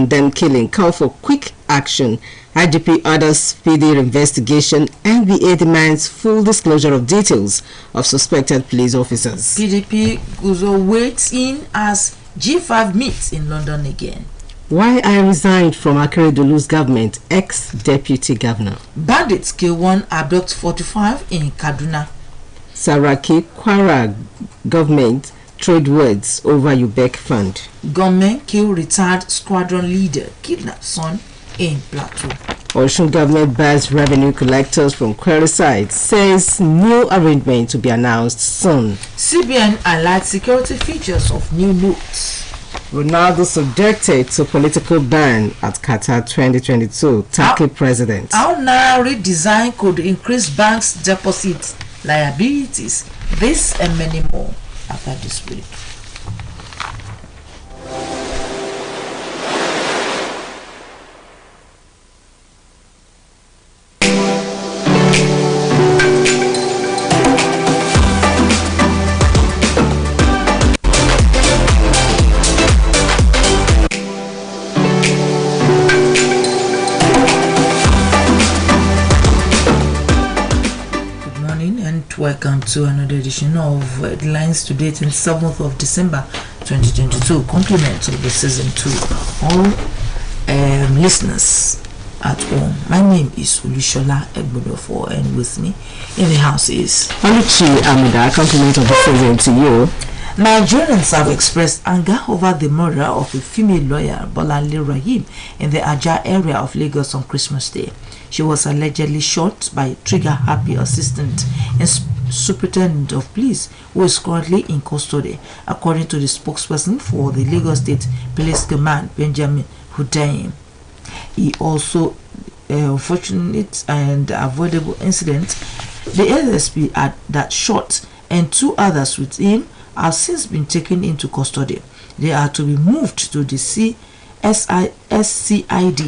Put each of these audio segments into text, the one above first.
Then killing, call for quick action. IGP orders speedy investigation. NBA demands full disclosure of details of suspected police officers. PDP Guzo waits in as G5 meets in London again. Why I resigned from Akeredolu's government, ex-deputy governor. Bandits kill one, abduct 45 in Kaduna. Saraki Kwara government trade words over UBEC fund. Gunmen kill retired squadron leader, kidnap son in Plateau. Osun government bars revenue collectors from query sites, says new arrangement to be announced soon. CBN highlights security features of new notes. Ronaldo subjected to political ban at Qatar 2022, Turkey president. How now redesign could increase banks' deposit liabilities. This and many more after this break. Welcome to another edition of Headlines Today, 27th of December 2022. Compliments of the season 2. All listeners at home. My name is Ulishola Egbodofo, and with me in the house is Oluchi Amida. Compliment of the season to you. Nigerians have expressed anger over the murder of a female lawyer, Bolanle Rahim, in the Ajah area of Lagos on Christmas Day. She was allegedly shot by a trigger-happy assistant and superintendent of police who is currently in custody, according to the spokesperson for the Lagos State Police Command, Benjamin Hundeyin. He also, unfortunate and avoidable incident, the LSP that shot and 2 others with him have since been taken into custody. They are to be moved to the SCID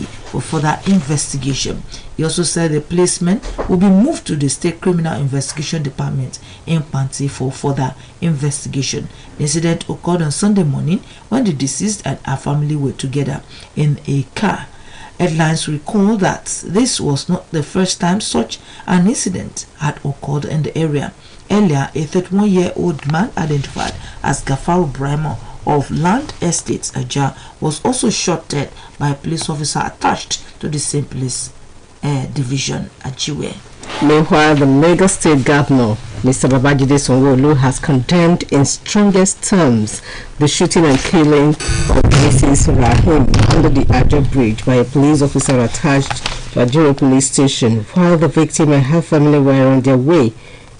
for further investigation. He also said the placement will be moved to the State Criminal Investigation Department in Panti for further investigation. The incident occurred on Sunday morning when the deceased and her family were together in a car. Headlines recall that this was not the first time such an incident had occurred in the area. Earlier, a 31-year-old man identified as Gafaru Brahma of Land Estates Ajah was also shot dead by a police officer attached to the same police division at Jiwe. Meanwhile, the Lagos State Governor, Mr. Babajide Sanwo-Olu, has condemned in strongest terms the shooting and killing of Mrs. Rahim under the Ajah Bridge by a police officer attached to Ajiro Police Station while the victim and her family were on their way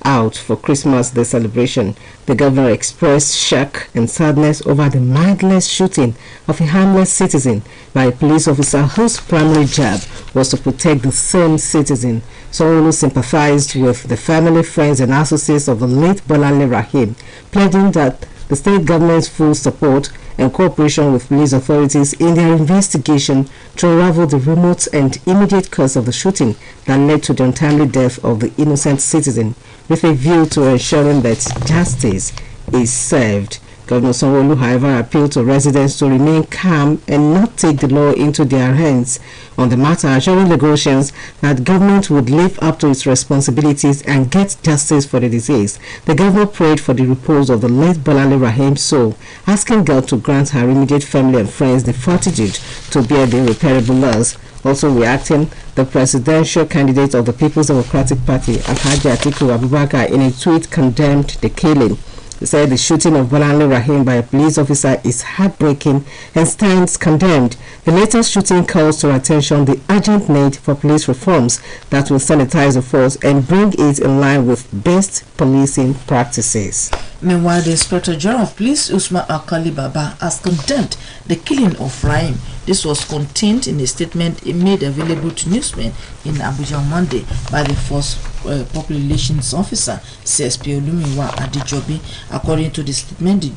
out for Christmas Day celebration. The governor expressed shock and sadness over the mindless shooting of a harmless citizen by a police officer whose primary job was to protect the same citizen. Sanwo-Olu sympathized with the family, friends and associates of the late Bolanle Rahim, pleading that the state government's full support and cooperation with police authorities in their investigation to unravel the remote and immediate cause of the shooting that led to the untimely death of the innocent citizen, with a view to ensuring that justice is served. Governor Sanwo-Olu, however, appealed to residents to remain calm and not take the law into their hands on the matter, assuring Lagosians that government would live up to its responsibilities and get justice for the deceased. The governor prayed for the repose of the late Bolanle Rahim's soul, asking God to grant her immediate family and friends the fortitude to bear the irreparable loss. Also reacting, the presidential candidate of the People's Democratic Party, Alhaji Atiku Abubakar, in a tweet condemned the killing. He said the shooting of Bolanle Rahim by a police officer is heartbreaking and stands condemned. The latest shooting calls to attention the urgent need for police reforms that will sanitize the force and bring it in line with best policing practices. Meanwhile, the Inspector General of Police, Usman Alkali Baba, has condemned the killing of Rahim. This was contained in a statement made available to newsmen in Abuja on Monday by the Force Public Relations Officer, CSP Olumiwa Adijobi. According to the statement, the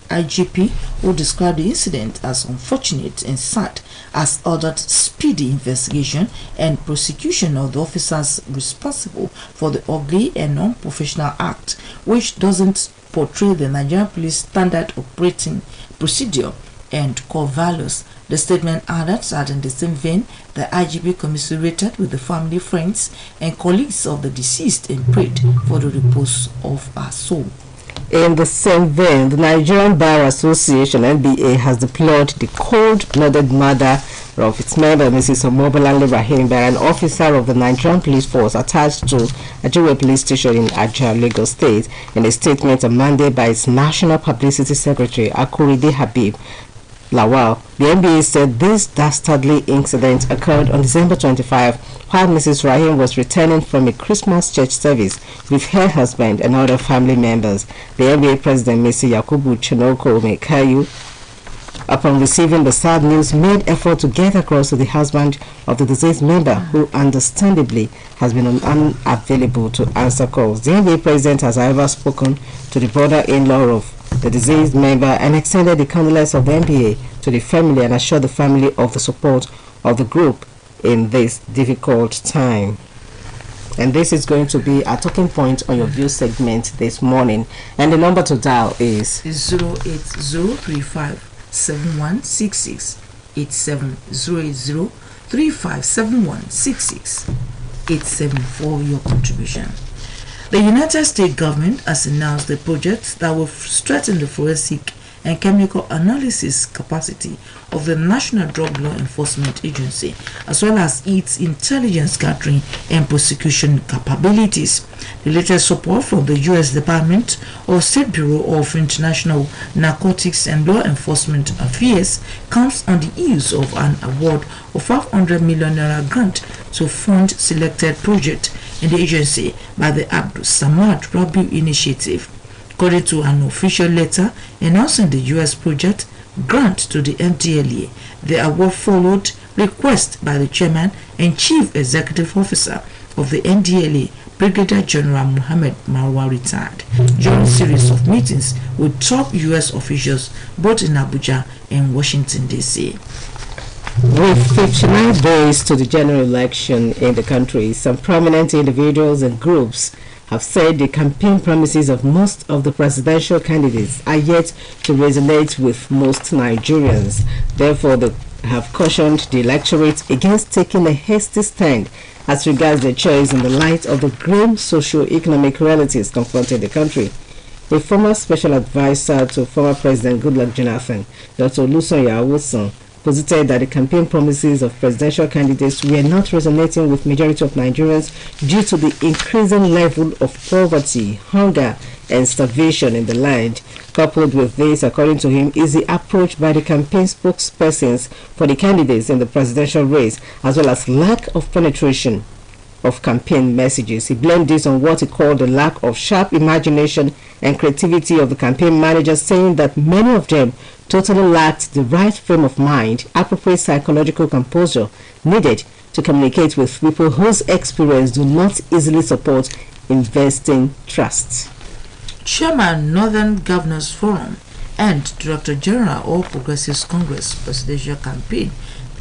IGP, who described the incident as unfortunate and sad, has ordered speedy investigation and prosecution of the officers responsible for the ugly and unprofessional act, which doesn't portray the Nigerian police standard operating procedure and core values The statement added that in the same vein, the IGP commiserated with the family, friends, and colleagues of the deceased and prayed for the repose of her soul. In the same vein, the Nigerian Bar Association (NBA) has deplored the cold-blooded murder of its member, Mrs. Omobolanle Rahim, by an officer of the Nigerian Police Force attached to Ajiwe Police Station in Ajah, Lagos State. In a statement on Monday by its National Publicity Secretary, Akuride Habib Lawal, the NBA said this dastardly incident occurred on December 25 while Mrs. Rahim was returning from a Christmas church service with her husband and other family members. The NBA president, Mr. Yakubu Chinoko Mekayu, upon receiving the sad news, made effort to get across to the husband of the deceased member, who understandably has been unavailable to answer calls. The NBA president has, however, spoken to the brother-in-law of the deceased member and extended the condolence of the NBA to the family and assured the family of the support of the group in this difficult time. And this is going to be a talking point on your view segment this morning. And the number to dial is 08035716687, 08035716687 for your contribution. The United States government has announced a project that will strengthen the forensic and chemical analysis capacity of the National Drug Law Enforcement Agency, as well as its intelligence gathering and prosecution capabilities. The latest support from the U.S. Department of State Bureau of International Narcotics and Law Enforcement Affairs comes on the heels of an award of $500 million grant to fund selected projects in the agency by the Abdul Samad Rabiu Initiative. According to an official letter announcing the U.S. project grant to the MDLA, the award followed request by the chairman and chief executive officer of the MDLA, Brigadier General Muhammad Marwa, retired, during a series of meetings with top U.S. officials both in Abuja and Washington, D.C. With 59 days to the general election in the country, some prominent individuals and groups have said the campaign promises of most of the presidential candidates are yet to resonate with most Nigerians. Therefore, they have cautioned the electorate against taking a hasty stand as regards their choice in the light of the grim socio-economic realities confronting the country. A former special advisor to former President Goodluck Jonathan, Dr. Olusoya Awoson, posited that the campaign promises of presidential candidates were not resonating with majority of Nigerians due to the increasing level of poverty, hunger, and starvation in the land. Coupled with this, according to him, is the approach by the campaign spokespersons for the candidates in the presidential race, as well as lack of penetration of campaign messages. He blamed this on what he called the lack of sharp imagination and creativity of the campaign managers, saying that many of them totally lacked the right frame of mind, appropriate psychological composure needed to communicate with people whose experience do not easily support investing trust. Chairman, Northern Governors Forum and Director General All Progressives Congress Presidential Campaign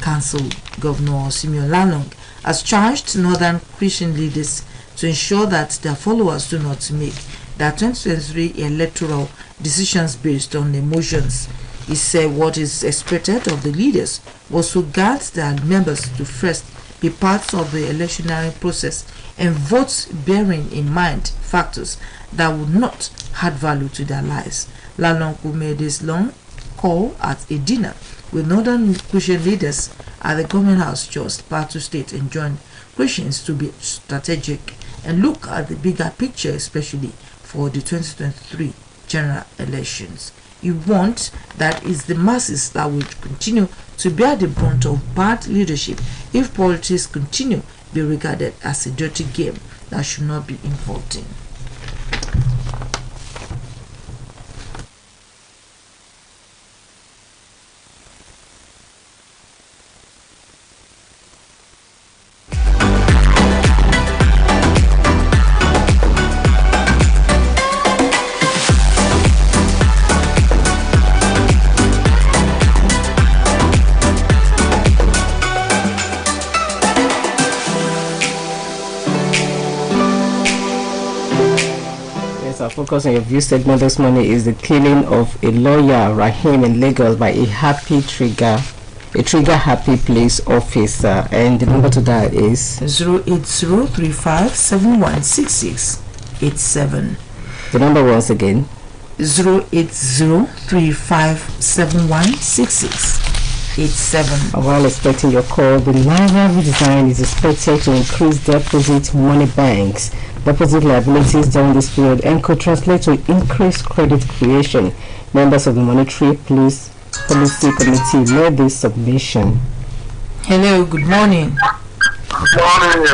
Council, Governor Simeon Lalong, has charged Northern Christian leaders to ensure that their followers do not make their 2023 electoral decisions based on emotions. He said what is expected of the leaders was to guide their members to first be part of the electionary process and vote bearing in mind factors that would not add value to their lives. Lalong, who made this long call at a dinner with Northern Christian leaders at the Government House just Plateau State, and joined Christians to be strategic and look at the bigger picture, especially for the 2023 general elections. He warned that it's the masses that will continue to bear the brunt of bad leadership if politics continue to be regarded as a dirty game that should not be involved in. Our focus on your view segment this morning is the killing of a lawyer, Rahim, in Lagos by a happy trigger a Trigger Happy Place officer, and the number to dial is 08035716687. The number once again 08035716687. While expecting your call, the Naira redesign is expected to increase deposit money banks, deposit liabilities during this period, and could translate to increased credit creation. Members of the Monetary Policy Committee made this submission. Hello, good morning. Good morning,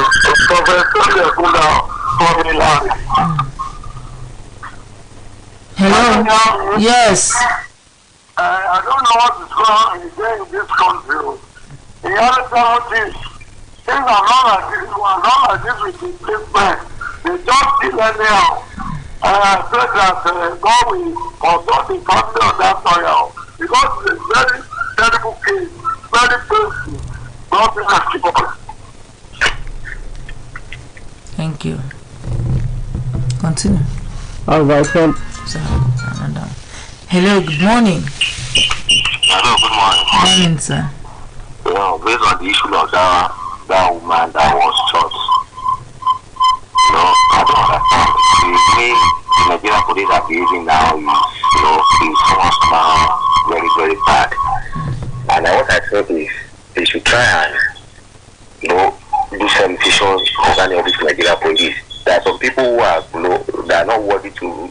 Hello. Yes. I don't know what is going on in this country. In reality, things are not like this one, not like this with the placement. They just kill anyhow. I said that God will consult the family of that soil because it's a very terrible case, very painful. Nothing has to happen. Thank you. Continue. All right, then. Hello, good morning. Hello, good morning. Morning, sir. Based on the issue of that woman that was shot, I don't understand. The way the Nigerian police are behaving now is somehow very, very bad. And what I think is they should try and, do some decisions concerning all this Nigerian police. There are some people who are, they are not worthy to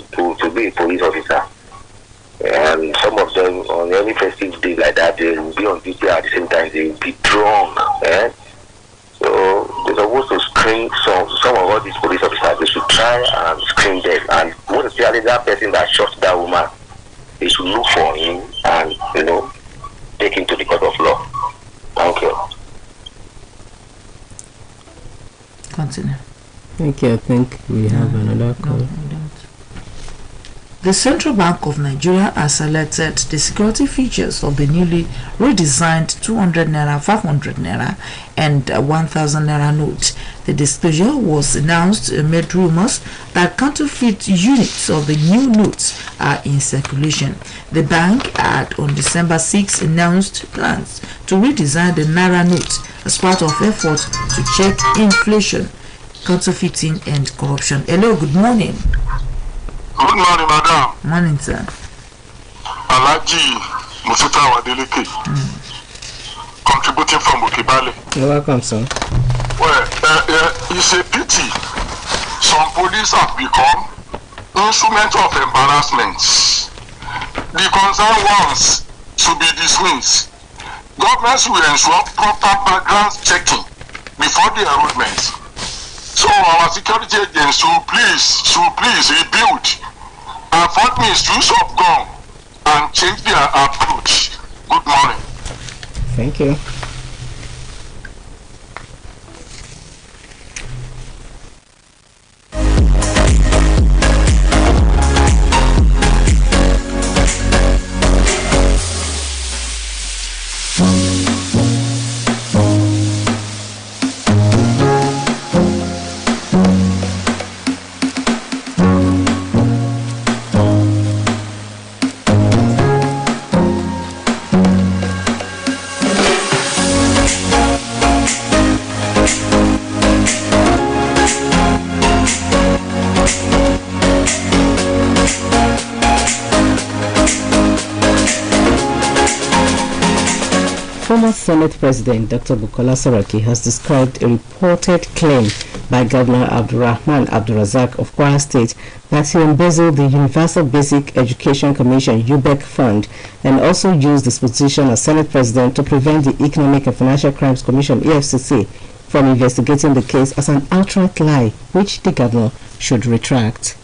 be a police officer. And some of them, on any festive day like that, they will be on duty at the same time, they will be drunk. So they're supposed to screen some of all these police officers. They should try and screen them. And most especially that person that shot that woman, they should look for him and, take him to the court of law. Thank you. Continue. Thank you. I think we have another call. No, we don't. The Central Bank of Nigeria has selected the security features of the newly redesigned 200 naira, 500 naira, and 1000 naira note. The disclosure was announced amid rumors that counterfeit units of the new notes are in circulation. The bank had on December 6 announced plans to redesign the naira note as part of efforts to check inflation, counterfeiting, and corruption. Hello, good morning. Good morning, madam. Morning, sir. Alaji Musuta Wadeleke, contributing from Bukibale. You're welcome, sir. Well, it's a pity some police have become instruments of embarrassment. The concerned ones should be dismissed. Governments will ensure proper background checking before the enrollment. So our security agents should please rebuild and fund misuse of gun and change their approach. Good morning. Thank you. Former Senate President Dr. Bukola Saraki has described a reported claim by Governor Abdulrahman Abdulrazak of Kwara State that he embezzled the Universal Basic Education Commission UBEC fund and also used his position as Senate President to prevent the Economic and Financial Crimes Commission EFCC from investigating the case as an outright lie, which the governor should retract.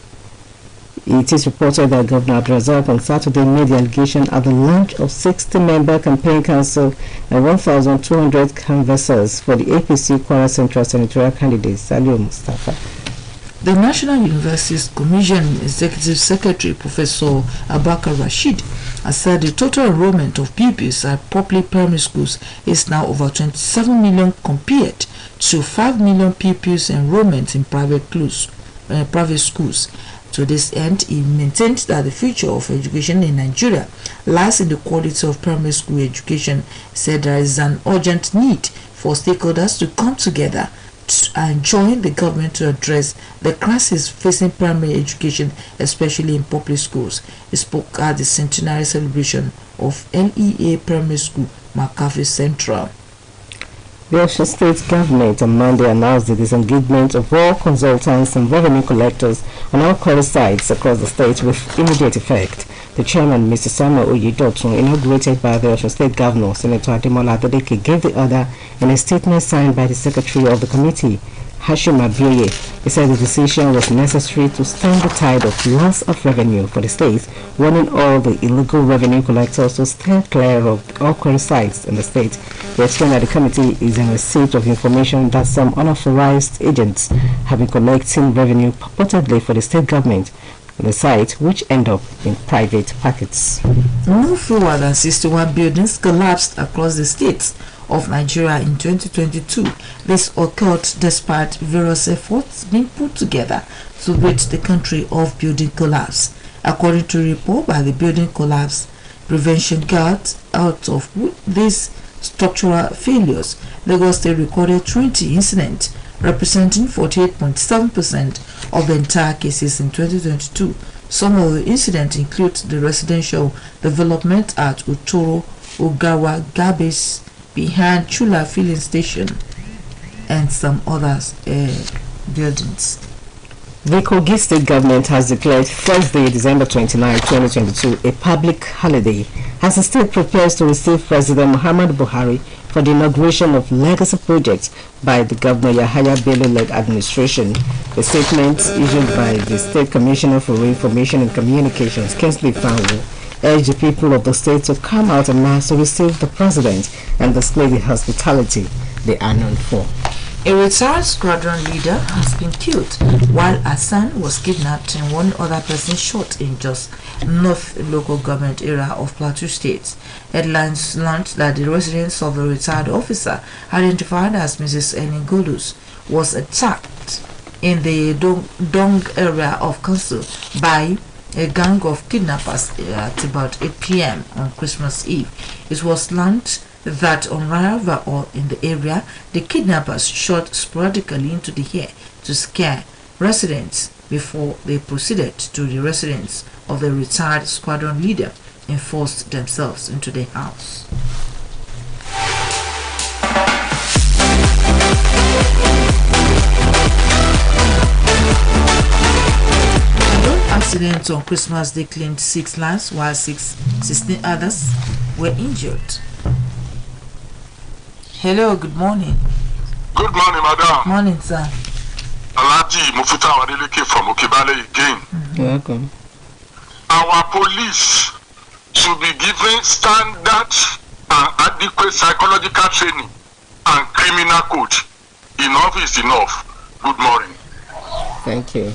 It is reported that Governor Abdulrazak on Saturday made the allegation at the launch of 60-member campaign council and 1,200 canvassers for the APC Kwara Central senatorial candidate Salio Mustafa. The National Universities Commission Executive Secretary Professor Abakar Rashid has said the total enrollment of pupils at public primary schools is now over 27 million compared to 5 million pupils enrollment in private schools. To this end, he maintained that the future of education in Nigeria lies in the quality of primary school education. He said there is an urgent need for stakeholders to come together and join the government to address the crisis facing primary education, especially in public schools. He spoke at the centenary celebration of LEA Primary School, McAfee Central. The Osun State government on Monday announced the disengagement of all consultants and revenue collectors on all quarry sites across the state with immediate effect. The chairman, Mr. Samuel Oyedotun, inaugurated by the Osun State Governor, Senator Ademola Adeleke, gave the order in a statement signed by the secretary of the committee, Hashim Abiye. He said the decision was necessary to stem the tide of loss of revenue for the state, warning all the illegal revenue collectors to stay clear of all quarry sites in the state. He explained that the committee is in receipt of information that some unauthorized agents have been collecting revenue purportedly for the state government on the site, which end up in private pockets. No fewer than 61 buildings collapsed across the states of Nigeria in 2022. This occurred despite various efforts being put together to rid the country of building collapse. According to a report by the Building Collapse Prevention Guard, out of these structural failures, Lagos State recorded 20 incidents, representing 48.7% of the entire cases in 2022. Some of the incidents include the residential development at Utoro Ogawa Garbage behind Chula filling station and some other buildings. The Kogi State government has declared Thursday, December 29, 2022, a public holiday as the state prepares to receive President Muhammadu Buhari for the inauguration of legacy projects by the Governor Yahaya Bello-led administration. The statement issued by the State Commissioner for Information and Communications, Kingsley Fanwo, urged the people of the state to come out en masse to receive the president and display the hospitality they are known for. A retired squadron leader has been killed while a son was kidnapped and one other person shot in Jos North local government area of Plateau State. Headlines learned that the residence of the retired officer, identified as Mrs. Enigolus, was attacked in the Dong area of Council by a gang of kidnappers at about 8 p.m. on Christmas Eve. It was learned that on arrival in the area, the kidnappers shot sporadically into the air to scare residents before they proceeded to the residence of the retired squadron leader and forced themselves into the house. Accidents on Christmas Day claimed 6 lives while 16 others were injured. Hello, good morning. Good morning, madam. Morning, sir. Alaji Mufuta Wadeleke from Okebale again. You're welcome. Our police should be given standard and adequate psychological training and criminal code. Enough is enough. Good morning. Thank you.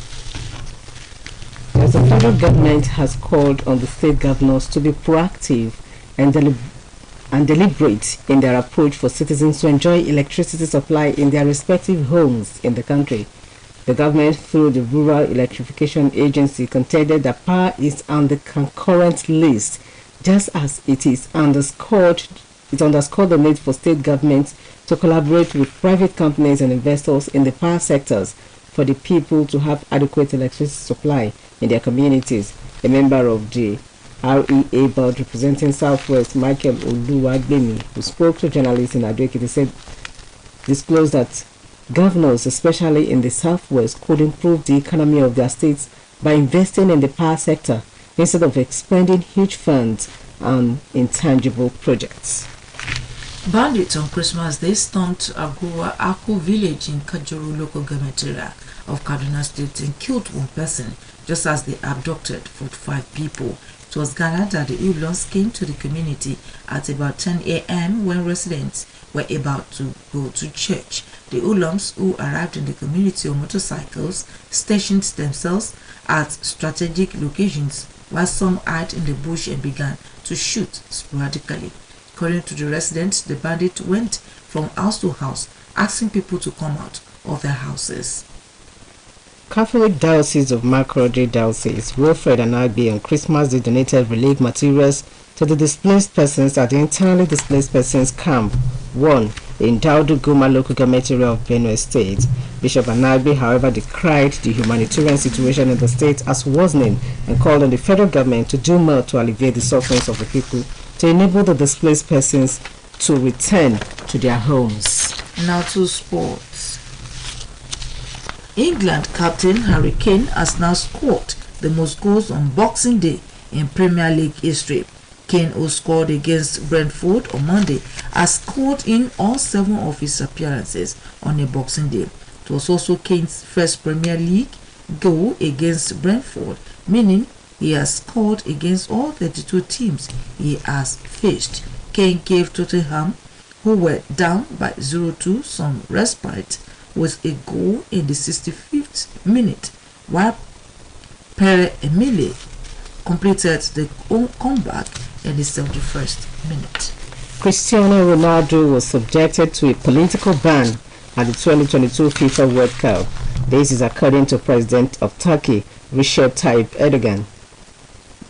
As the federal government has called on the state governors to be proactive and deliberate in their approach for citizens to enjoy electricity supply in their respective homes in the country. The government, through the Rural Electrification Agency, contended that power is on the concurrent list, just as it underscored the need for state governments to collaborate with private companies and investors in the power sectors for the people to have adequate electricity supply in their communities. A member of the REA board representing Southwest, Michael Oluwagbemi, who spoke to journalists in Ado-Ekiti, disclosed that governors, especially in the Southwest, could improve the economy of their states by investing in the power sector instead of expending huge funds on intangible projects. Bandits on Christmas Day stormed Aku village in Kajuru local government area of Kaduna State and killed one person, just as they abducted 45 people. It was gathered that the Ublons came to the community at about 10 a.m. when residents were about to go to church. The Uloms, who arrived in the community on motorcycles, stationed themselves at strategic locations, while some hid in the bush and began to shoot sporadically. According to the residents, the bandits went from house to house, asking people to come out of their houses. Catholic Diocese of Makurdi Diocese, Wilfred Anagbi on Christmas Day donated relief materials to the displaced persons at the entirely displaced persons camp 1 in Daudu Guma local government area of Benue State. Bishop Anagbi, however, decried the humanitarian situation in the state as worsening and called on the federal government to do more to alleviate the sufferings of the people to enable the displaced persons to return to their homes. Now to sports. England captain Harry Kane has now scored the most goals on Boxing Day in Premier League history. Kane, who scored against Brentford on Monday, has scored in all 7 of his appearances on a Boxing Day. It was also Kane's first Premier League goal against Brentford, meaning he has scored against all 32 teams he has faced. Kane gave Tottenham, who were down by 0-2, some respite with a goal in the 65th minute, while Pierre-Emile completed the comeback in the 71st minute. Cristiano Ronaldo was subjected to a political ban at the 2022 FIFA World Cup. This is according to President of Turkey, Recep Tayyip Erdogan.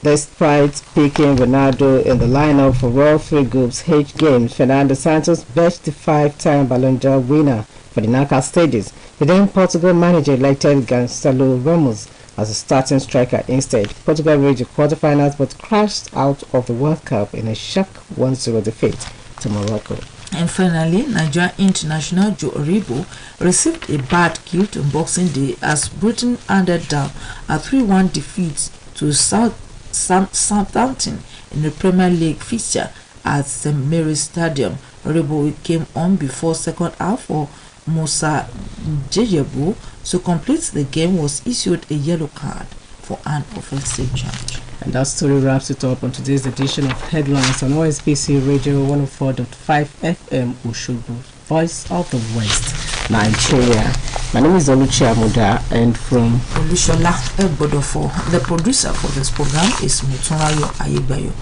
Despite picking Ronaldo in the lineup for World 3 Groups H Games, Fernando Santos benched the 5-time Ballon d'Or winner for the knockout stages. The then Portugal manager elected Gonçalo Ramos as a starting striker instead. Portugal reached the quarterfinals but crashed out of the World Cup in a shock 1-0 defeat to Morocco. And finally, Nigeria international Joe Aribo received a bad gift on Boxing Day as Britain handed down a 3-1 defeat to Southampton in the Premier League fixture at St Mary's Stadium. Aribo came on before second half for Musa Jejebu. To complete the game, was issued a yellow card for an offensive charge. And that story wraps it up on today's edition of Headlines on OSBC Radio 104.5 FM Oshobo, Voice of the West, Nigeria. My name is Oluchi Amuda, and from Olushola Egbodofo, the producer for this program is Mutunrayo Ayebayo.